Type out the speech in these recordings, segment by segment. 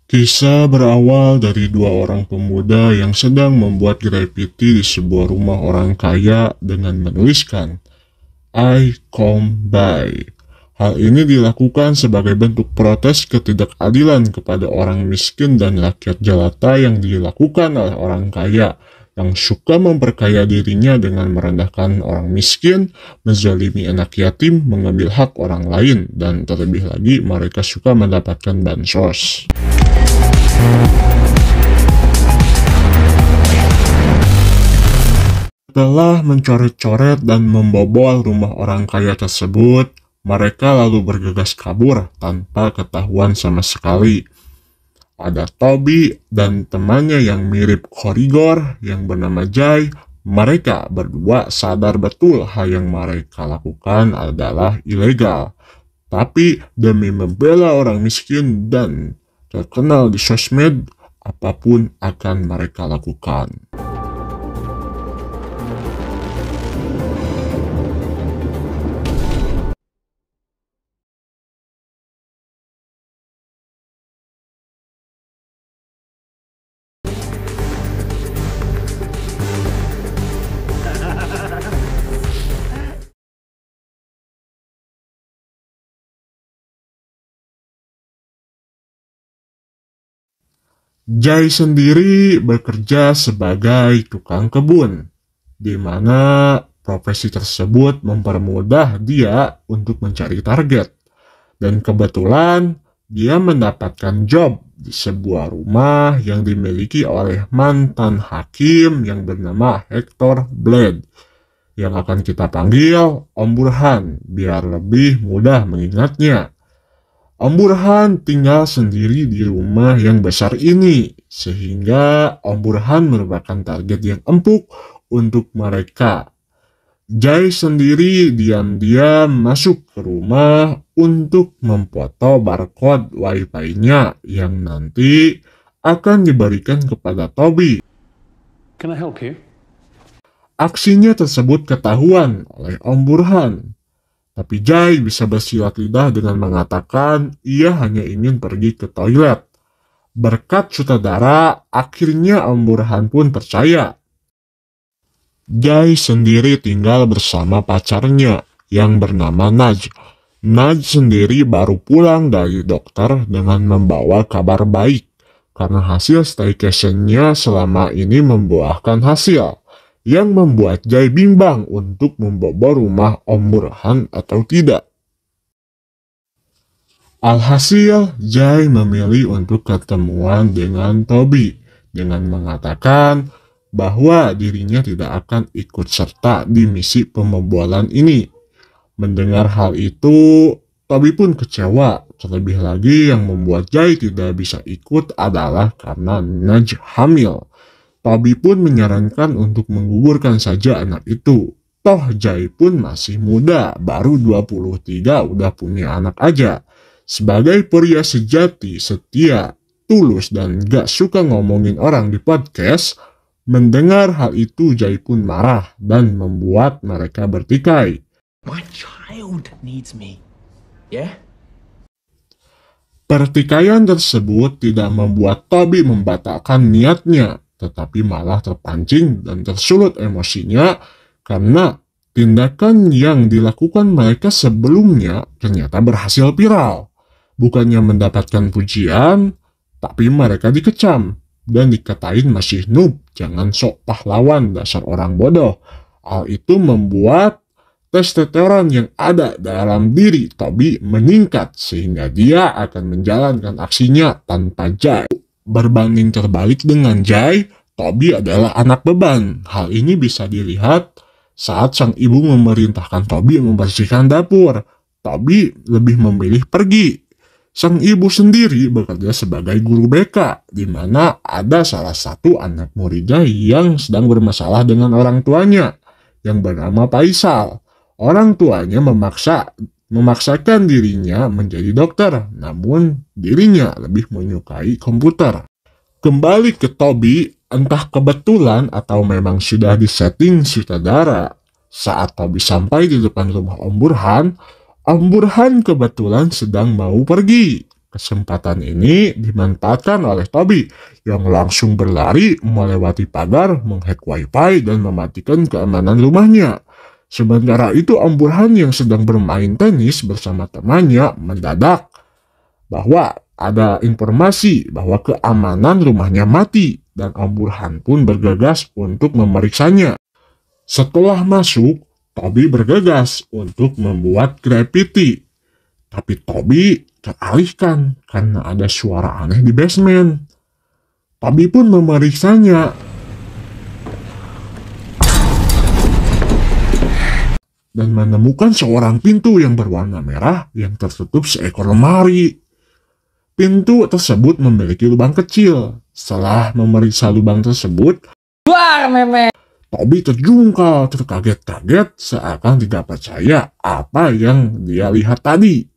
Kisah berawal dari dua orang pemuda yang sedang membuat grafiti di sebuah rumah orang kaya dengan menuliskan "I come by". Hal ini dilakukan sebagai bentuk protes ketidakadilan kepada orang miskin dan rakyat jelata yang dilakukan oleh orang kaya yang suka memperkaya dirinya dengan merendahkan orang miskin, menzalimi anak yatim, mengambil hak orang lain, dan terlebih lagi mereka suka mendapatkan bansos. Setelah mencoret-coret dan membobol rumah orang kaya tersebut, mereka lalu bergegas kabur tanpa ketahuan sama sekali. Ada Toby dan temannya yang mirip Korigor yang bernama Jay. Mereka berdua sadar betul hal yang mereka lakukan adalah ilegal. Tapi demi membela orang miskin dan terkenal di sosmed, apapun akan mereka lakukan. Jay sendiri bekerja sebagai tukang kebun, di mana profesi tersebut mempermudah dia untuk mencari target. Dan kebetulan dia mendapatkan job di sebuah rumah yang dimiliki oleh mantan hakim yang bernama Hector Blade, yang akan kita panggil Om Burhan biar lebih mudah mengingatnya. Om Burhan tinggal sendiri di rumah yang besar ini, sehingga Om Burhan merupakan target yang empuk untuk mereka. Jay sendiri diam-diam masuk ke rumah untuk memfoto barcode wifi-nya yang nanti akan diberikan kepada Toby. Can I help you? Aksinya tersebut ketahuan oleh Om Burhan. Tapi Jay bisa bersilat lidah dengan mengatakan ia hanya ingin pergi ke toilet. Berkat sutradara, akhirnya Om Burhan pun percaya. Jay sendiri tinggal bersama pacarnya yang bernama Naj. Naj sendiri baru pulang dari dokter dengan membawa kabar baik karena hasil staycation-nya selama ini membuahkan hasil, yang membuat Jay bimbang untuk membobol rumah Om Burhan atau tidak. Alhasil, Jay memilih untuk ketemuan dengan Toby dengan mengatakan bahwa dirinya tidak akan ikut serta di misi pembobolan ini. Mendengar hal itu, Toby pun kecewa. Terlebih lagi yang membuat Jay tidak bisa ikut adalah karena Naj hamil. Toby pun menyarankan untuk menggugurkan saja anak itu. Toh Jay pun masih muda, baru 23 udah punya anak aja. Sebagai pria sejati, setia, tulus, dan gak suka ngomongin orang di podcast, mendengar hal itu Jay pun marah dan membuat mereka bertikai. My child needs me. Yeah? Pertikaian tersebut tidak membuat Toby membatalkan niatnya, tetapi malah terpancing dan tersulut emosinya karena tindakan yang dilakukan mereka sebelumnya ternyata berhasil viral. Bukannya mendapatkan pujian, tapi mereka dikecam dan dikatain masih noob, jangan sok pahlawan, dasar orang bodoh. Hal itu membuat testosteron yang ada dalam diri Toby meningkat sehingga dia akan menjalankan aksinya tanpa Jay. Berbanding terbalik dengan Jay, Toby adalah anak beban. Hal ini bisa dilihat saat sang ibu memerintahkan Toby membersihkan dapur. Toby lebih memilih pergi. Sang ibu sendiri bekerja sebagai guru BK, di mana ada salah satu anak muridnya yang sedang bermasalah dengan orang tuanya, yang bernama Faisal. Orang tuanya memaksakan dirinya menjadi dokter, namun dirinya lebih menyukai komputer. Kembali ke Toby, entah kebetulan atau memang sudah disetting sutradara, saat Toby sampai di depan rumah Om Burhan kebetulan sedang mau pergi. Kesempatan ini dimanfaatkan oleh Toby yang langsung berlari melewati pagar, menghack wifi, dan mematikan keamanan rumahnya. Sementara itu Om Burhan yang sedang bermain tenis bersama temannya mendadak bahwa ada informasi bahwa keamanan rumahnya mati dan Om Burhan pun bergegas untuk memeriksanya. Setelah masuk, Toby bergegas untuk membuat graffiti. Tapi Toby teralihkan karena ada suara aneh di basement. Toby pun memeriksanya. Dan menemukan seorang pintu yang berwarna merah yang tertutup seekor lemari. Pintu tersebut memiliki lubang kecil. Setelah memeriksa lubang tersebut, Toby terjungkal, terkaget-kaget seakan tidak percaya apa yang dia lihat tadi.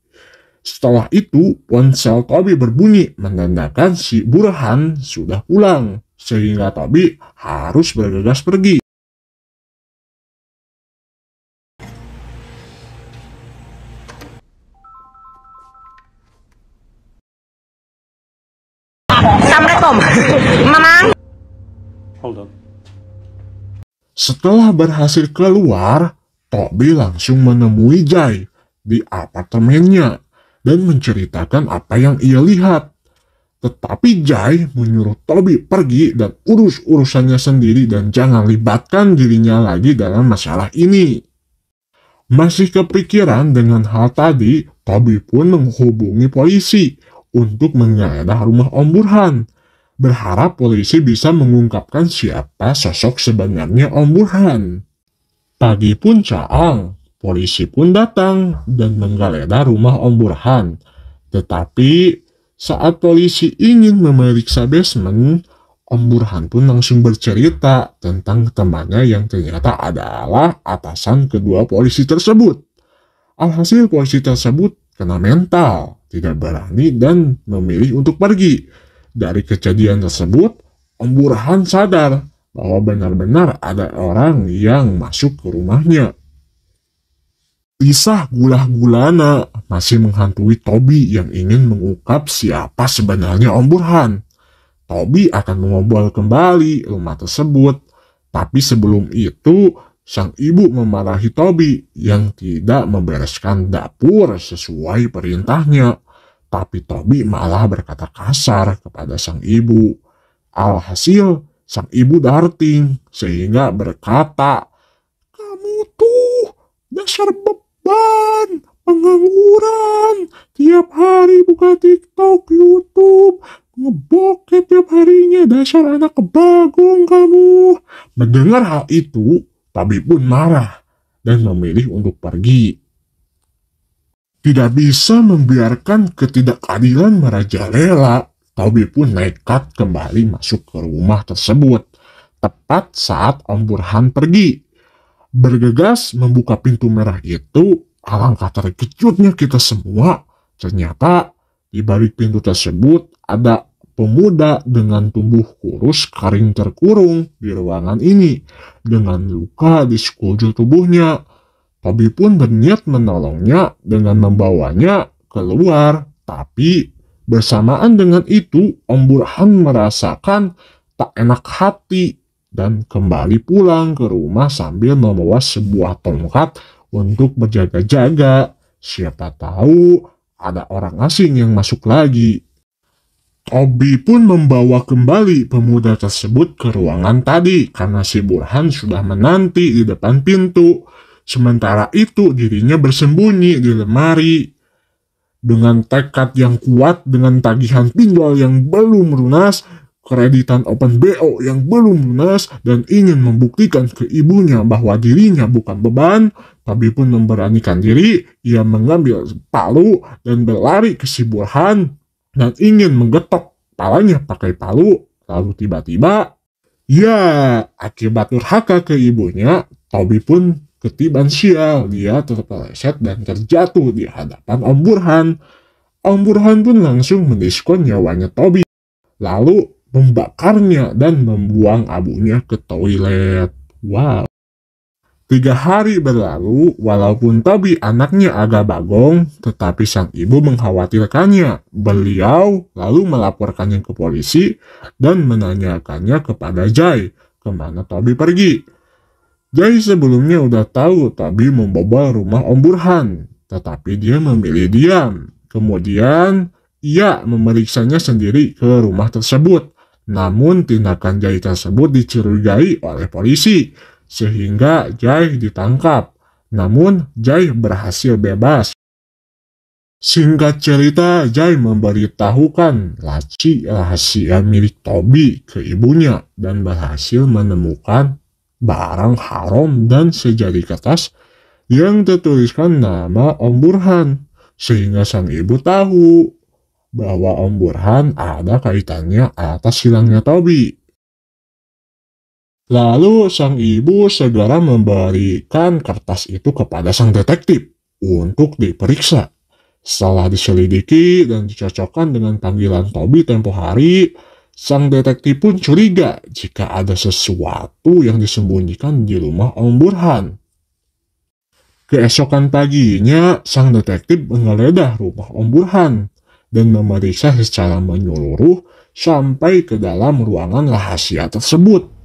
Setelah itu, ponsel Toby berbunyi menandakan si Burhan sudah pulang, sehingga Toby harus bergegas pergi. Assalamualaikum, Mamang. Hold on. Setelah berhasil keluar, Toby langsung menemui Jay di apartemennya dan menceritakan apa yang ia lihat. Tetapi Jay menyuruh Toby pergi dan urus urusannya sendiri dan jangan libatkan dirinya lagi dalam masalah ini. Masih kepikiran dengan hal tadi, Toby pun menghubungi polisi untuk menggeledah rumah Om Burhan. Berharap polisi bisa mengungkapkan siapa sosok sebenarnya Om Burhan. Pagi pun caang, polisi pun datang dan menggeledah rumah Om Burhan. Tetapi saat polisi ingin memeriksa basement, Om Burhan pun langsung bercerita tentang temannya yang ternyata adalah atasan kedua polisi tersebut. Alhasil polisi tersebut kena mental, tidak berani dan memilih untuk pergi. Dari kejadian tersebut, Om Burhan sadar bahwa benar-benar ada orang yang masuk ke rumahnya. Kisah gulah gulana masih menghantui Toby yang ingin mengungkap siapa sebenarnya Om Burhan. Toby akan membobol kembali rumah tersebut, tapi sebelum itu sang ibu memarahi Toby yang tidak membereskan dapur sesuai perintahnya. Tapi Toby malah berkata kasar kepada sang ibu. Alhasil, sang ibu darting sehingga berkata, "Kamu tuh dasar beban, pengangguran, tiap hari buka TikTok, YouTube, ngebokep tiap harinya, dasar anak kebagong kamu." Mendengar hal itu, Toby pun marah dan memilih untuk pergi. Tidak bisa membiarkan ketidakadilan merajalela, Toby pun nekat kembali masuk ke rumah tersebut, tepat saat Om Burhan pergi. Bergegas membuka pintu merah itu, alangkah terkejutnya kita semua. Ternyata di balik pintu tersebut ada pemuda dengan tubuh kurus kering terkurung di ruangan ini, dengan luka di sekujur tubuhnya. Toby pun berniat menolongnya dengan membawanya keluar, tapi bersamaan dengan itu Om Burhan merasakan tak enak hati dan kembali pulang ke rumah sambil membawa sebuah tongkat untuk berjaga-jaga. Siapa tahu ada orang asing yang masuk lagi. Toby pun membawa kembali pemuda tersebut ke ruangan tadi karena si Burhan sudah menanti di depan pintu. Sementara itu dirinya bersembunyi di lemari. Dengan tekad yang kuat, dengan tagihan pinjol yang belum lunas, kreditan open BO yang belum lunas, dan ingin membuktikan ke ibunya bahwa dirinya bukan beban, Toby pun memberanikan diri. Ia mengambil palu dan berlari ke si Burhan dan ingin menggetok kepalanya pakai palu. Lalu tiba-tiba, ya, akibat durhaka ke ibunya, Toby pun ketiban sial. Dia terpeleset dan terjatuh di hadapan Om Burhan. Om Burhan pun langsung mendiskon nyawanya Toby, lalu membakarnya dan membuang abunya ke toilet. Wow. 3 hari berlalu, walaupun Toby anaknya agak bagong, tetapi sang ibu mengkhawatirkannya. Beliau lalu melaporkannya ke polisi dan menanyakannya kepada Jay kemana Toby pergi. Jay sebelumnya udah tahu Toby membobol rumah Om Burhan, tetapi dia memilih diam. Kemudian ia memeriksanya sendiri ke rumah tersebut. Namun tindakan Jay tersebut dicurigai oleh polisi, sehingga Jay ditangkap. Namun Jay berhasil bebas. Singkat cerita, Jay memberitahukan laci rahasia milik Toby ke ibunya dan berhasil menemukan barang haram dan sejadi kertas yang tertuliskan nama Om Burhan, sehingga sang ibu tahu bahwa Om Burhan ada kaitannya atas hilangnya Toby. Lalu sang ibu segera memberikan kertas itu kepada sang detektif untuk diperiksa. Setelah diselidiki dan dicocokkan dengan panggilan Toby tempo hari, sang detektif pun curiga jika ada sesuatu yang disembunyikan di rumah Om Burhan. Keesokan paginya, sang detektif menggeledah rumah Om Burhan dan memeriksa secara menyeluruh sampai ke dalam ruangan rahasia tersebut.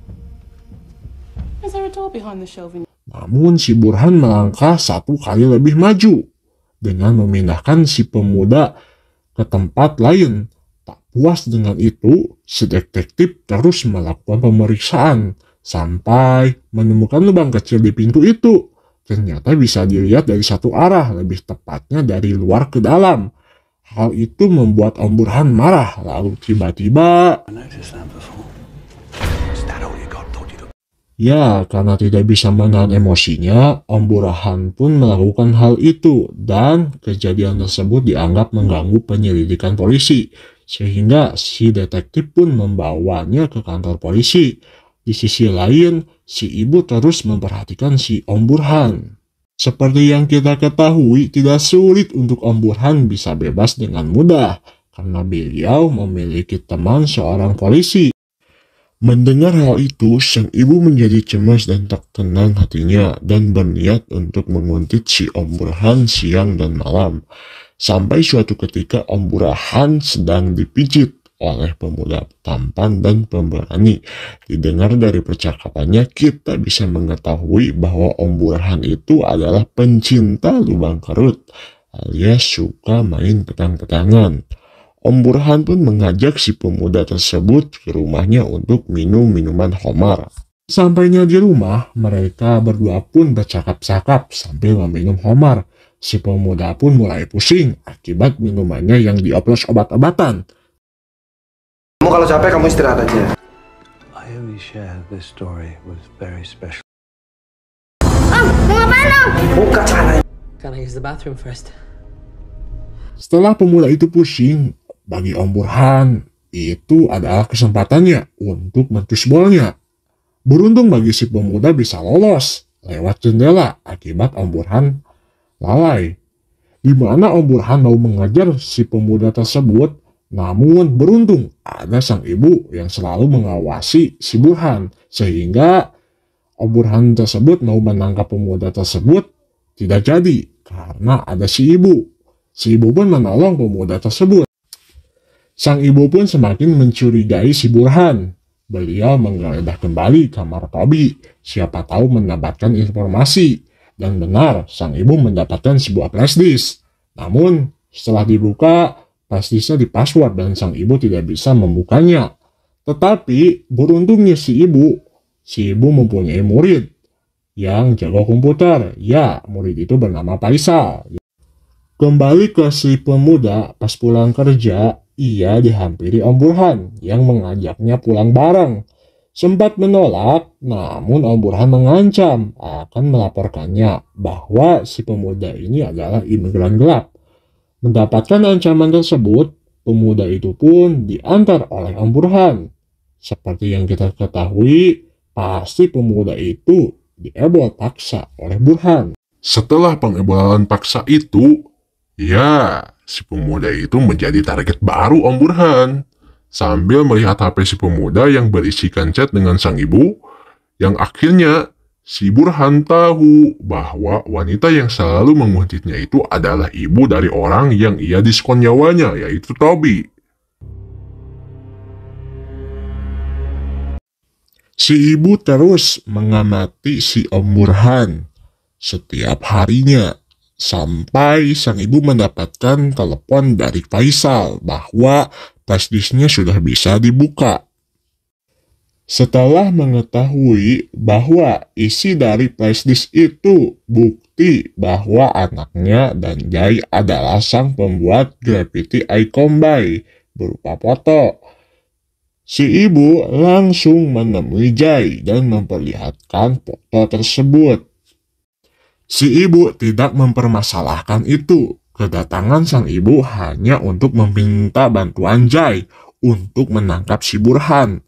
Namun si Burhan melangkah 1 kali lebih maju dengan memindahkan si pemuda ke tempat lain. Tak puas dengan itu, si detektif terus melakukan pemeriksaan sampai menemukan lubang kecil di pintu itu. Ternyata bisa dilihat dari satu arah, lebih tepatnya dari luar ke dalam. Hal itu membuat Om Burhan marah, lalu tiba-tiba ya, karena tidak bisa menahan emosinya, Om Burhan pun melakukan hal itu dan kejadian tersebut dianggap mengganggu penyelidikan polisi, sehingga si detektif pun membawanya ke kantor polisi. Di sisi lain, si ibu terus memperhatikan si Om Burhan. Seperti yang kita ketahui, tidak sulit untuk Om Burhan bisa bebas dengan mudah, karena beliau memiliki teman seorang polisi. Mendengar hal itu, sang ibu menjadi cemas dan tak tenang hatinya dan berniat untuk menguntit si Om Burhan siang dan malam. Sampai suatu ketika Om Burhan sedang dipijit oleh pemuda tampan dan pemberani. Didengar dari percakapannya, kita bisa mengetahui bahwa Om Burhan itu adalah pencinta lubang kerut, alias suka main petang-petangan. Om Burhan pun mengajak si pemuda tersebut ke rumahnya untuk minum minuman khamar. Sampainya di rumah, mereka berdua pun bercakap-cakap sambil meminum khamar. Si pemuda pun mulai pusing akibat minumannya yang dioplos obat-obatan. Kamu kalau capek kamu istirahat aja. I only share this story with very special. Mau ngapain, Om? Buka celana. Can I use the bathroom first? Setelah pemuda itu pusing, bagi Om Burhan itu adalah kesempatannya untuk mentus bolnya. Beruntung bagi si pemuda bisa lolos lewat jendela akibat Om Burhan lalai. Di mana Om Burhan mau mengajar si pemuda tersebut, namun beruntung ada sang ibu yang selalu mengawasi si Burhan, sehingga Om Burhan tersebut mau menangkap pemuda tersebut tidak jadi karena ada si ibu. Si ibu pun menolong pemuda tersebut. Sang ibu pun semakin mencurigai si Burhan. Beliau menggeledah kembali kamar Toby, siapa tahu mendapatkan informasi. Dan benar, sang ibu mendapatkan sebuah flashdisk. Namun, setelah dibuka, flashdisknya di-password dan sang ibu tidak bisa membukanya. Tetapi, beruntungnya si ibu mempunyai murid yang jago komputer. Ya, murid itu bernama Faisal. Kembali ke si pemuda, pas pulang kerja, ia dihampiri Om Burhan yang mengajaknya pulang bareng. Sempat menolak, namun Om Burhan mengancam akan melaporkannya bahwa si pemuda ini adalah imigran gelap. Mendapatkan ancaman tersebut, pemuda itu pun diantar oleh Om Burhan. Seperti yang kita ketahui, pasti pemuda itu diebol paksa oleh Burhan. Setelah pengebolan paksa itu, ya, si pemuda itu menjadi target baru Om Burhan. Sambil melihat HP si pemuda yang berisikan chat dengan sang ibu, yang akhirnya Si Burhan tahu bahwa wanita yang selalu mengunjitnya itu adalah ibu dari orang yang ia diskon nyawanya, yaitu Toby. Si ibu terus mengamati si Om Burhan setiap harinya, sampai sang ibu mendapatkan telepon dari Faisal bahwa flashdisknya sudah bisa dibuka. Setelah mengetahui bahwa isi dari flashdisk itu bukti bahwa anaknya dan Jai adalah sang pembuat graffiti icon by berupa foto, si ibu langsung menemui Jai dan memperlihatkan foto tersebut. Si ibu tidak mempermasalahkan itu. Kedatangan sang ibu hanya untuk meminta bantuan Jai untuk menangkap si Burhan.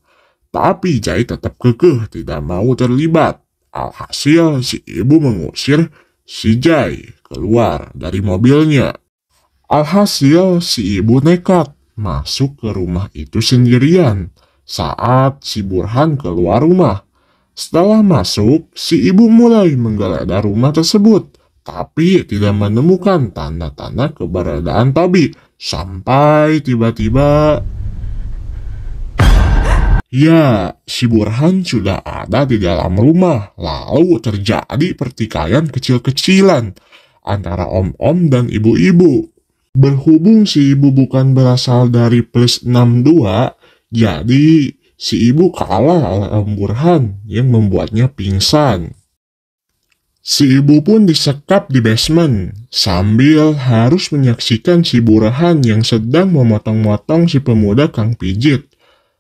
Tapi Jai tetap kekeh tidak mau terlibat. Alhasil si ibu mengusir si Jai keluar dari mobilnya. Alhasil si ibu nekat masuk ke rumah itu sendirian saat si Burhan keluar rumah. Setelah masuk, si ibu mulai menggeledah rumah tersebut, tapi tidak menemukan tanda-tanda keberadaan Toby. Sampai tiba-tiba, ya, si Burhan sudah ada di dalam rumah. Lalu terjadi pertikaian kecil-kecilan antara om-om dan ibu-ibu. Berhubung si ibu bukan berasal dari plus 62, jadi si ibu kalah oleh Om Burhan yang membuatnya pingsan. Si ibu pun disekap di basement sambil harus menyaksikan si Burhan yang sedang memotong-motong si pemuda Kang Pijit.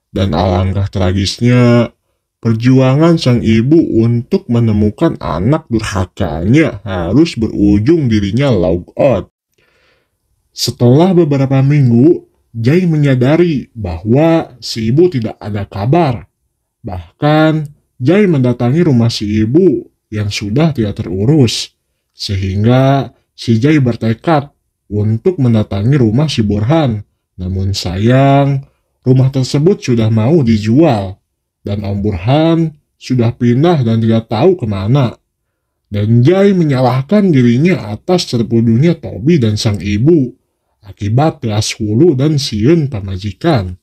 Dan alangkah tragisnya, perjuangan sang ibu untuk menemukan anak durhakanya harus berujung dirinya log out. Setelah beberapa minggu, Jai menyadari bahwa si ibu tidak ada kabar. Bahkan, Jai mendatangi rumah si ibu yang sudah tidak terurus. Sehingga si Jai bertekad untuk mendatangi rumah si Burhan. Namun sayang, rumah tersebut sudah mau dijual. Dan Om Burhan sudah pindah dan tidak tahu kemana. Dan Jai menyalahkan dirinya atas terbunuhnya Toby dan sang ibu akibat belas hulu dan siun pamajikan.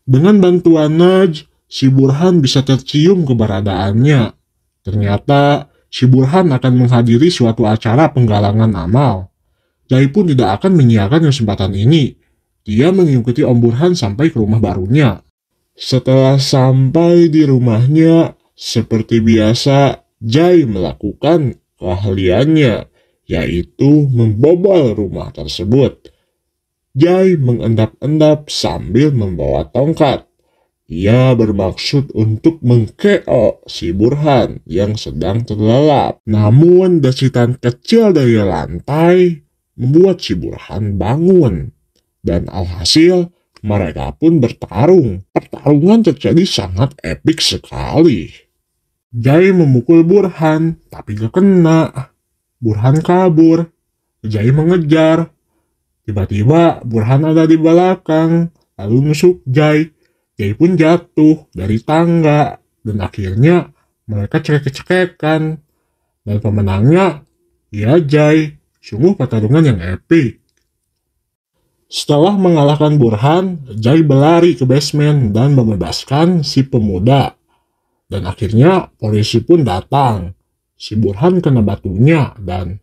Dengan bantuan Naj, si Burhan bisa tercium keberadaannya. Ternyata, si Burhan akan menghadiri suatu acara penggalangan amal. Jai pun tidak akan menyiapkan kesempatan ini. Dia mengikuti Om Burhan sampai ke rumah barunya. Setelah sampai di rumahnya, seperti biasa, Jai melakukan keahliannya, yaitu membobol rumah tersebut. Jai mengendap-endap sambil membawa tongkat. Ia bermaksud untuk meng-KO si Burhan yang sedang terlelap. Namun desitan kecil dari lantai membuat si Burhan bangun. Dan alhasil mereka pun bertarung. Pertarungan terjadi sangat epik sekali. Jai memukul Burhan tapi gak kena. Burhan kabur. Jai mengejar. Tiba-tiba Burhan ada di belakang, lalu nusuk Jai. Jai pun jatuh dari tangga, dan akhirnya mereka cekek-cekekan. Dan pemenangnya, ya Jai. Sungguh pertarungan yang epik. Setelah mengalahkan Burhan, Jai berlari ke basement dan membebaskan si pemuda. Dan akhirnya polisi pun datang. Si Burhan kena batunya dan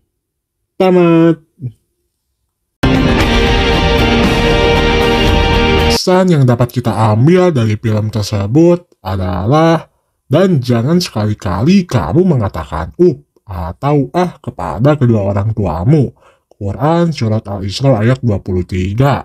tamat. Pesan yang dapat kita ambil dari film tersebut adalah, dan jangan sekali-kali kamu mengatakan atau kepada kedua orang tuamu. Quran Surat Al-Isra ayat 23.